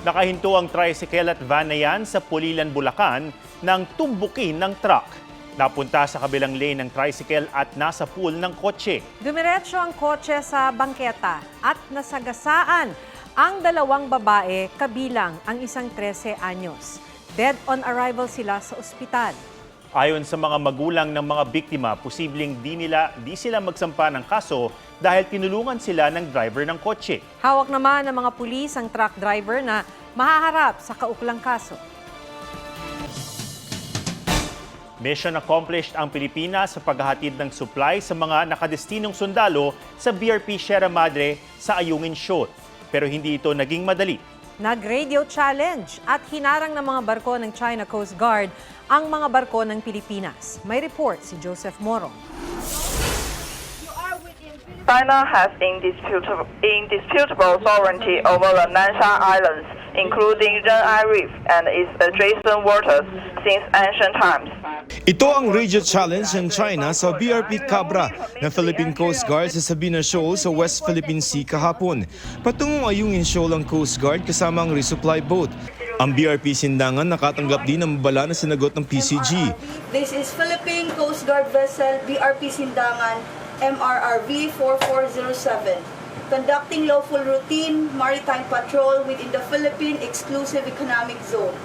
Nakahinto ang tricycle at van na yan sa Pulilan, Bulacan nang tumbukin ng truck. Napunta sa kabilang lane ng tricycle at nasa pool ng kotse. Dumiretso ang kotse sa bangketa at nasagasaan ang dalawang babae kabilang ang isang 13 anyos. Dead on arrival sila sa ospital. Ayon sa mga magulang ng mga biktima, posibleng di sila magsampa ng kaso dahil tinulungan sila ng driver ng kotse. Hawak naman ng mga pulis ang truck driver na mahaharap sa kauklang kaso. Mission accomplished ang Pilipinas sa paghahatid ng supply sa mga nakadestinong sundalo sa BRP Sierra Madre sa Ayungin Shoal. Pero hindi ito naging madali. Nag-radio challenge at hinarang ng mga barko ng China Coast Guard ang mga barko ng Pilipinas. May report si Joseph Morong. China has indisputable sovereignty over the Nanshan Islands, including Ren'ai Reef and its adjacent waters since ancient times. Ito ang radio challenge ng China sa BRP Cabra ng Philippine Coast Guard sa Sabina Shoal sa West Philippine Sea kahapon. Patungong Ayungin Shoal ang Coast Guard kasama ang resupply boat. Ang BRP Sindangan nakatanggap din ng babala na sinagot ng PCG. This is Philippine Coast Guard vessel BRP Sindangan MRRV 4407, conducting lawful routine maritime patrol within the Philippine Exclusive Economic Zone.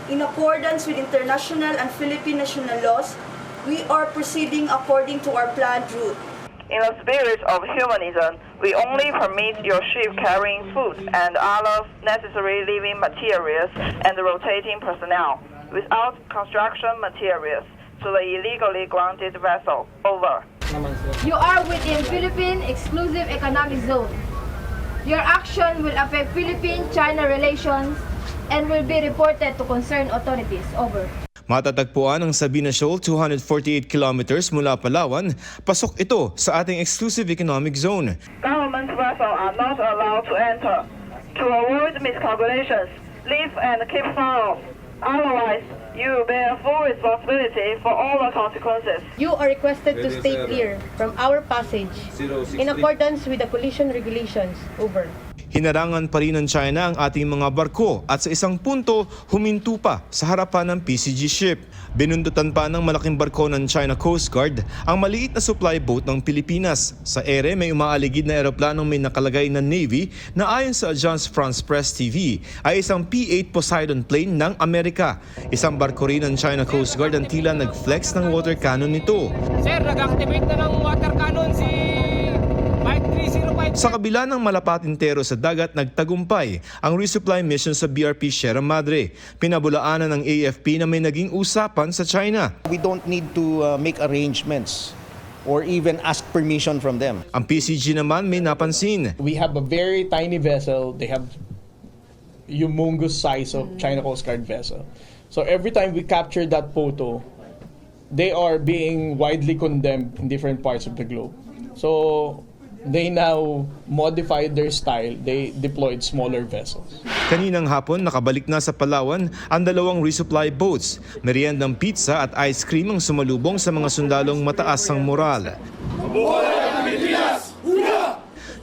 In accordance with international and Philippine national laws, we are proceeding according to our planned route. In the spirit of humanism, we only permit your ship carrying food and other necessary living materials and rotating personnel without construction materials to the illegally grounded vessel. Over. You are within Philippine Exclusive Economic Zone. Your action will affect Philippine-China relations and will be reported to concerned authorities. Over. Matatagpuan ang Sabina Shoal 248 kilometers mula Palawan. Pasok ito sa ating Exclusive Economic Zone. Government vessels are not allowed to enter. To avoid miscalculations, leave and keep far off. Otherwise, you bear full responsibility for all the consequences. You are requested to stay clear from our passage in accordance with the collision regulations. Over. Hinarangan pa rin ng China ang ating mga barko at sa isang punto huminto pa sa harapan ng PCG ship. Binundutan pa ng malaking barko ng China Coast Guard ang maliit na supply boat ng Pilipinas. Sa ere may umaaligid na eroplanong may nakalagay na Navy na ayon sa Agence France Presse TV ay isang P-8 Poseidon plane ng Amerika. Isang barko rin ng China Coast Guard ang tila nag-flex ng water cannon nito. Sir, nag-activate na ng water cannon si Mike 305. Sa kabila ng malapatintero sa dagat, nagtagumpay ang resupply mission sa BRP Sierra Madre. Pinabulaanan ng AFP na may naging usapan sa China. We don't need to make arrangements or even ask permission from them. Ang PCG naman may napansin. We have a very tiny vessel. They have humongous size of China Coast Guard vessel. So every time we capture that photo, they are being widely condemned in different parts of the globe. So they now modified their style. They deployed smaller vessels. Kaninang hapon, nakabalik na sa Palawan ang dalawang resupply boats. Meriendang pizza at ice cream ang sumalubong sa mga sundalong mataas ang moral.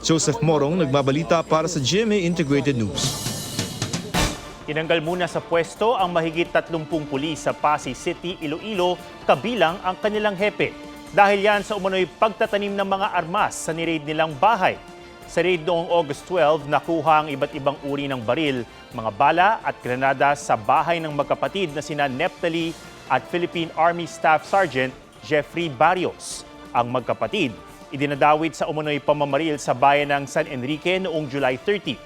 Joseph Morong, nagbabalita para sa GMA Integrated News. Tinanggal muna sa pwesto ang mahigit 30 pulis sa Pasay City, Iloilo, kabilang ang kanilang hepe. Dahil yan sa umano'y pagtatanim ng mga armas sa niraid nilang bahay. Sa raid noong August 12, nakuha ang iba't ibang uri ng baril, mga bala at granada sa bahay ng magkapatid na sina Neptali at Philippine Army Staff Sergeant Jeffrey Barrios. Ang magkapatid, idinadawit sa umano'y pamamaril sa bayan ng San Enrique noong July 30.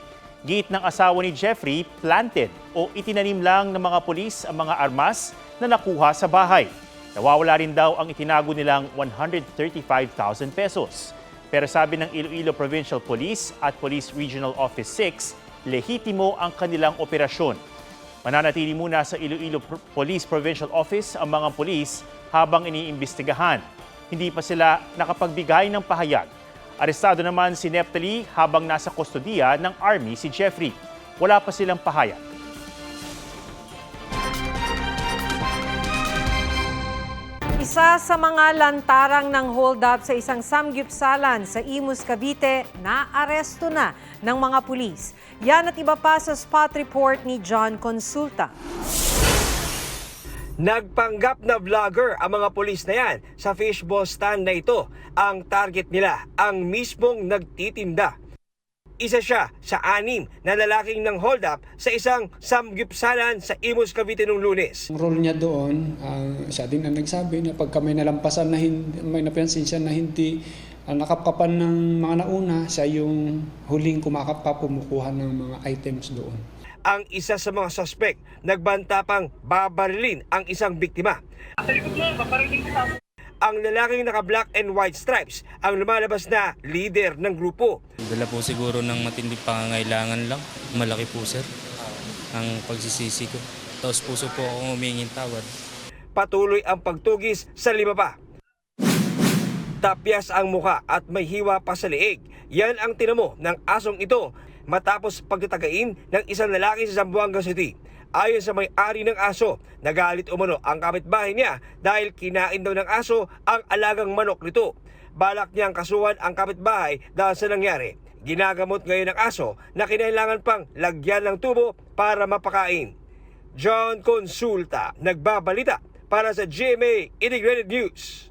Giit ng asawa ni Jeffrey, planted o itinanim lang ng mga pulis ang mga armas na nakuha sa bahay. Nawawala rin daw ang itinago nilang 135,000 pesos. Pero sabi ng Iloilo Provincial Police at Police Regional Office 6, lehitimo ang kanilang operasyon. Mananatili muna sa Iloilo Police Provincial Office ang mga pulis habang iniimbestigahan. Hindi pa sila nakapagbigay ng pahayag. Arestado naman si Neptali habang nasa kustodiya ng Army si Jeffrey. Wala pa silang pahayag. Isa sa mga lantarang ng hold-up sa isang samgyupsalan sa Imus, Cavite, naaresto na ng mga pulis. Yan at iba pa sa spot report ni John Consulta. Nagpanggap na vlogger ang mga pulis na yan sa fishball stand na ito. Ang target nila, ang mismong nagtitinda. Isa siya sa 6 na lalaking ng hold up sa isang samgyupsalan sa Imus, Cavite noong Lunes. Ang role niya doon, siya din ang nagsabi na pagka may nalampasan na may napansin siya na hindi nakapkapan ng mga nauna, siya yung huling kumakapa, kumukuha ng mga items doon. Ang isa sa mga suspect, nagbanta pang babarilin ang isang biktima. Ang lalaking naka-black and white stripes ang lumalabas na leader ng grupo. Dala po siguro ng matinding pangangailangan lang. Malaki po sir ang pagsisisi ko. Taos puso po ako humingin tawad. Patuloy ang pagtugis sa 5 pa. Tapyas ang muka at may hiwa pa sa leeg. Yan ang tinamo ng asong ito matapos pagtatagain ng isang lalaki sa Zamboanga City. Ayon sa may-ari ng aso, nagalit umano ang kapitbahay niya dahil kinain daw ng aso ang alagang manok nito. Balak niyang kasuhan ang kapitbahay dahil sa nangyari. Ginagamot ngayon ng aso na kinailangan pang lagyan ng tubo para mapakain. John Consulta, nagbabalita para sa GMA Integrated News.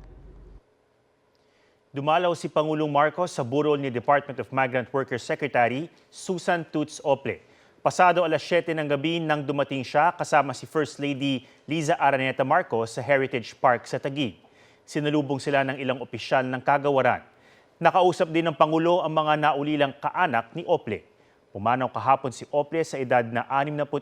Dumalaw si Pangulong Marcos sa burol ni Department of Migrant Workers Secretary Susan Toots Ople. Pasado alas 7 ng gabi nang dumating siya kasama si First Lady Liza Araneta Marcos sa Heritage Park sa Taguig. Sinalubong sila ng ilang opisyal ng kagawaran. Nakausap din ng Pangulo ang mga naulilang kaanak ni Ople. Pumanaw kahapon si Ople sa edad na 61.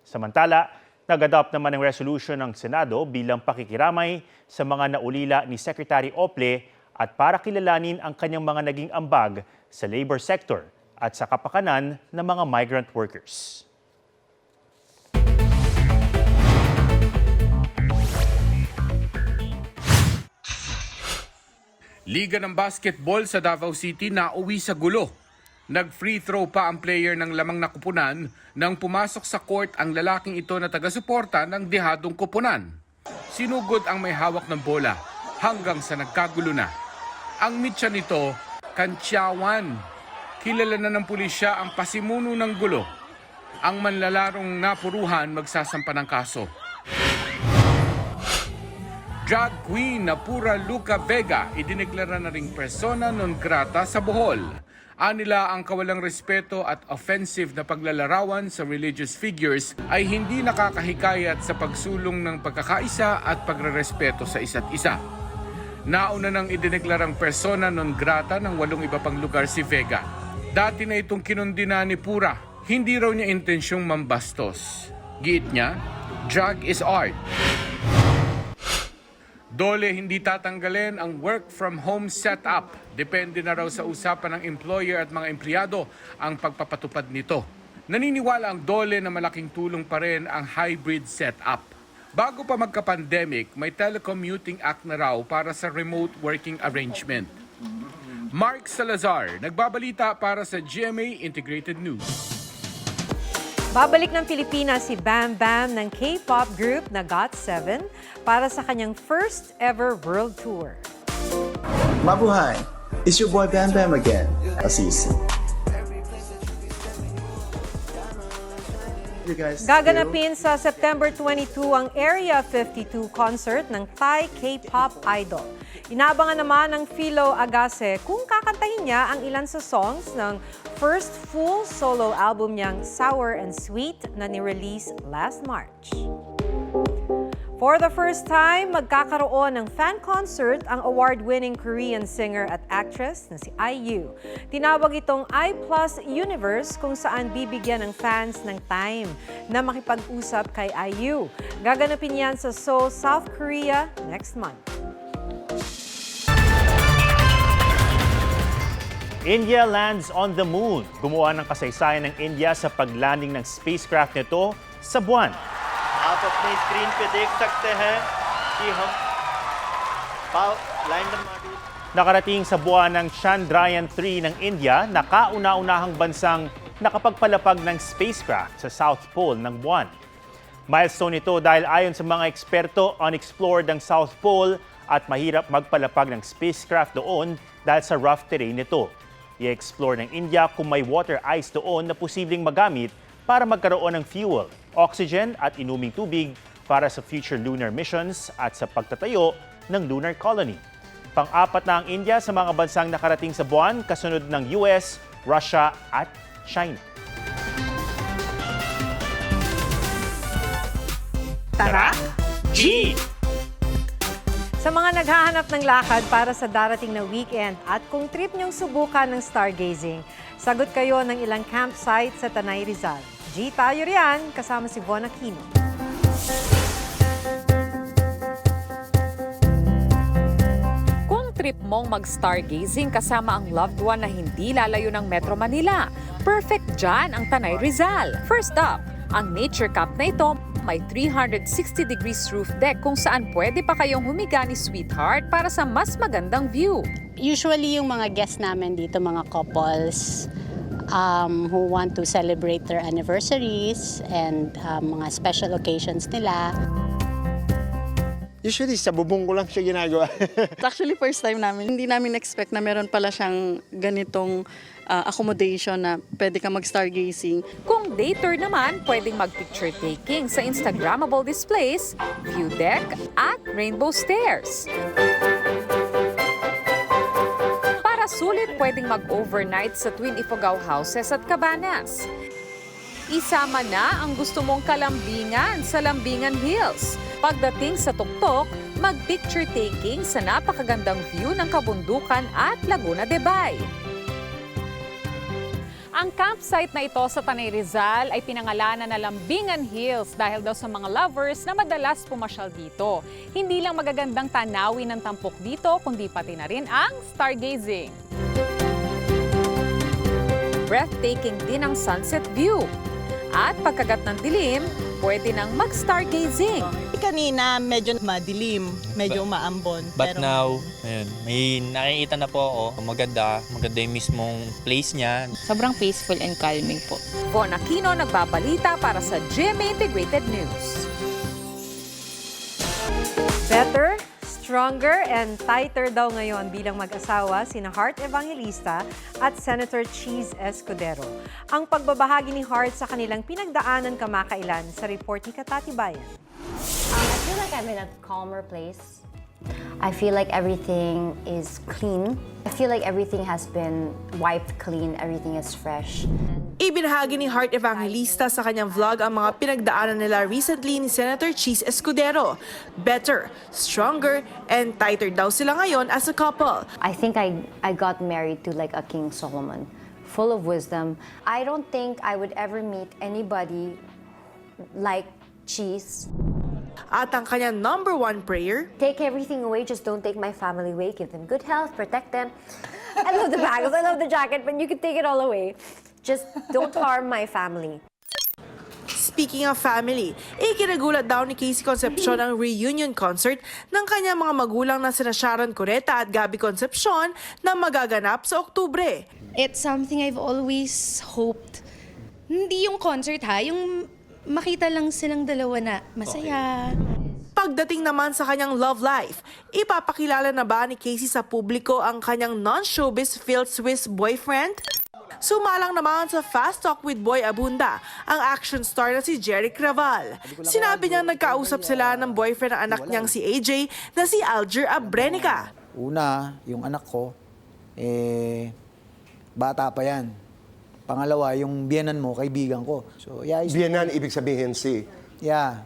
Samantala, nag-adopt naman ng resolution ng Senado bilang pakikiramay sa mga naulila ni Secretary Ople at para kilalanin ang kanyang mga naging ambag sa labor sector at sa kapakanan ng mga migrant workers. Liga ng basketball sa Davao City na uwi sa gulo. Nag-free throw pa ang player ng lamang na kupunan nang pumasok sa court ang lalaking ito na taga-suporta ng dehadong kupunan. Sinugod ang may hawak ng bola hanggang sa nagkagulo na. Ang mitya nito, Kantyawan. Kilala na ng pulisya ang pasimuno ng gulo. Ang manlalarong napuruhan magsasampa ng kaso. Drag queen na Pura Luca Vega idineklara na ring persona non grata sa Bohol. Anila ang kawalang respeto at offensive na paglalarawan sa religious figures ay hindi nakakahikayat sa pagsulong ng pagkakaisa at pagrerespeto sa isa't isa. Nauna nang idineklarang persona non grata ng 8 iba pang lugar si Vega. Dati na itong kinundina ni Pura, hindi raw niya intensyong mambastos. Giit niya, drag is art. Dole hindi tatanggalin ang work from home setup. Depende na raw sa usapan ng employer at mga empleyado ang pagpapatupad nito. Naniniwala ang Dole na malaking tulong pa rin ang hybrid setup. Bago pa magka-pandemic, may Telecommuting Act na raw para sa remote working arrangement. Mark Salazar, nagbabalita para sa GMA Integrated News. Babalik ng Pilipinas si Bam Bam ng K-pop group na GOT7 para sa kanyang first ever world tour. Mabuhay! It's your boy Bam Bam again. I'll see you soon. Gaganapin sa September 22 ang Area 52 concert ng Thai K-pop idol. Inabangan naman ng Philo Agase kung kakantahin niya ang ilan sa songs ng first full solo album niyang Sour and Sweet na ni-release last March. For the first time, magkakaroon ng fan concert ang award-winning Korean singer at actress na si IU. Tinawag itong I+ Universe kung saan bibigyan ng fans ng time na makipag-usap kay IU. Gaganapin yan sa Seoul, South Korea next month. India lands on the moon. Gumawa ng kasaysayan ng India sa paglanding ng spacecraft nito sa buwan. आप अपनी स्क्रीन पे देख सकते हैं कि हम lander module Nakarating sa buwan ng Chandrayaan-3 ng India na kauna-unahang bansang nakapagpalapag ng spacecraft sa South Pole ng buwan. Milestone ito dahil ayon sa mga eksperto, unexplored ang South Pole at mahirap magpalapag ng spacecraft doon dahil sa rough terrain nito. I-explore ng India kung may water ice doon na posibleng magamit para magkaroon ng fuel, oxygen at inuming tubig para sa future lunar missions at sa pagtatayo ng lunar colony. Pang-apat na ang India sa mga bansang nakarating sa buwan, kasunod ng US, Russia at China. Tara! G! Sa mga naghahanap ng lakad para sa darating na weekend at kung trip niyong subukan ng stargazing, sagot kayo ng ilang campsite sa Tanay Rizal. G tayo riyan, kasama si Von Aquino. Kung trip mong mag-stargazing kasama ang loved one na hindi lalayo ng Metro Manila, perfect dyan ang Tanay Rizal. First up, ang nature camp na ito may 360 degrees roof deck kung saan pwede pa kayong humiga ni sweetheart para sa mas magandang view. Usually yung mga guests namin dito, mga couples who want to celebrate their anniversaries and mga special occasions nila. Usually sa bubong ko lang siya ginagawa. Actually first time namin, hindi namin expect na meron pala siyang ganitong accommodation na pwede ka mag-stargazing. Kung day tour naman, pwedeng mag-picture taking sa Instagrammable displays, view deck at rainbow stairs. Para sulit, pwedeng mag-overnight sa Twin Ifugao houses at cabanas. Isama na ang gusto mong kalambingan sa Lambingan Hills. Pagdating sa tuktok, mag-picture taking sa napakagandang view ng kabundukan at Laguna de Bay. Ang campsite na ito sa Tanay Rizal ay pinangalanan na Lambingan Hills dahil daw sa mga lovers na madalas pumasyal dito. Hindi lang magagandang tanawin ng tampok dito, kundi pati na rin ang stargazing. Breathtaking din ang sunset view. At pagkagat ng dilim, pwede nang mag-stargazing. Kanina medyo madilim, medyo maambon. But now, ayun, may nakikita na po ako. Maganda yung mismong place niya. Sobrang peaceful and calming po. Von Aquino nagbabalita para sa GMA Integrated News. Better, stronger, and tighter daw ngayon bilang mag-asawa sina Heart Evangelista at Senator Cheese Escudero. Ang pagbabahagi ni Heart sa kanilang pinagdaanan kamakailan sa report ni Katati Bayan. I feel like I'm in a calmer place. I feel like everything is clean. I feel like everything has been wiped clean, everything is fresh. Ibinahagi ni Heart Evangelista sa kanyang vlog ang mga pinagdaanan nila recently ni Senator Cheese Escudero. Better, stronger, and tighter daw sila ngayon as a couple. I think I got married to like a King Solomon, full of wisdom. I don't think I would ever meet anybody like Cheese. At ang kanyang number one prayer, take everything away, just don't take my family away. Give them good health, protect them. I love the bagels, I love the jacket, but you can take it all away. Just don't harm my family. Speaking of family, ikinagulat daw ni Casey Concepcion ang reunion concert ng kanyang mga magulang na sina Sharon Cuneta at Gabby Concepcion na magaganap sa Oktubre. It's something I've always hoped. Hindi yung concert ha, yung makita lang silang dalawa na masaya. Pagdating naman sa kanyang love life, ipapakilala na ba ni Casey sa publiko ang kanyang non-showbiz Phil Swiss boyfriend? Sumalang naman sa Fast Talk with Boy Abunda ang action star na si Jerry Craval. Sinabi niyang nagkausap sila ng boyfriend ng anak niyang si AJ na si Alger Abrenica. Una, yung anak ko, bata pa yan. Pangalawa, yung biyenan mo, kaibigan ko. So, Biyenan, ibig sabihin si? Yeah.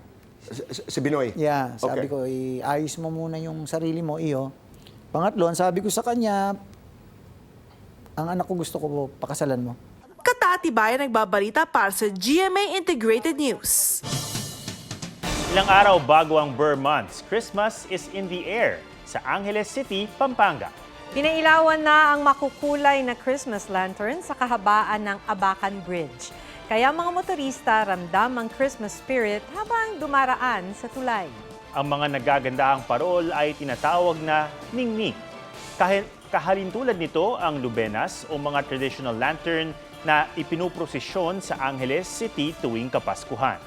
Si Binoy? Yeah. Sabi ko, ayos mo muna yung sarili mo, iyo. Pangatlo, sabi ko sa kanya, ang anak ko gusto ko, pakasalan mo. Katati Bayan nagbabalita para sa GMA Integrated News. Ilang araw bago ang Burr Months, Christmas is in the air sa Angeles City, Pampanga. Pinailawan na ang makukulay na Christmas lantern sa kahabaan ng Abacan Bridge. Kaya mga motorista ramdam ang Christmas spirit habang dumaraan sa tulay. Ang mga nagagandahang parol ay tinatawag na ningning. Kahalintulad nito ang lubenas o mga traditional lantern na ipinuprosesyon sa Angeles City tuwing Kapaskuhan.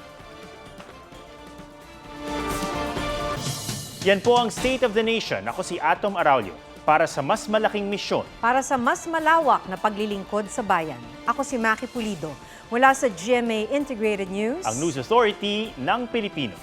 Yan po ang State of the Nation. Ako si Atom Araulio. para sa mas malaking misyon. Para sa mas malawak na paglilingkod sa bayan. Ako si Maki Pulido, mula sa GMA Integrated News. Ang News Authority ng Pilipino.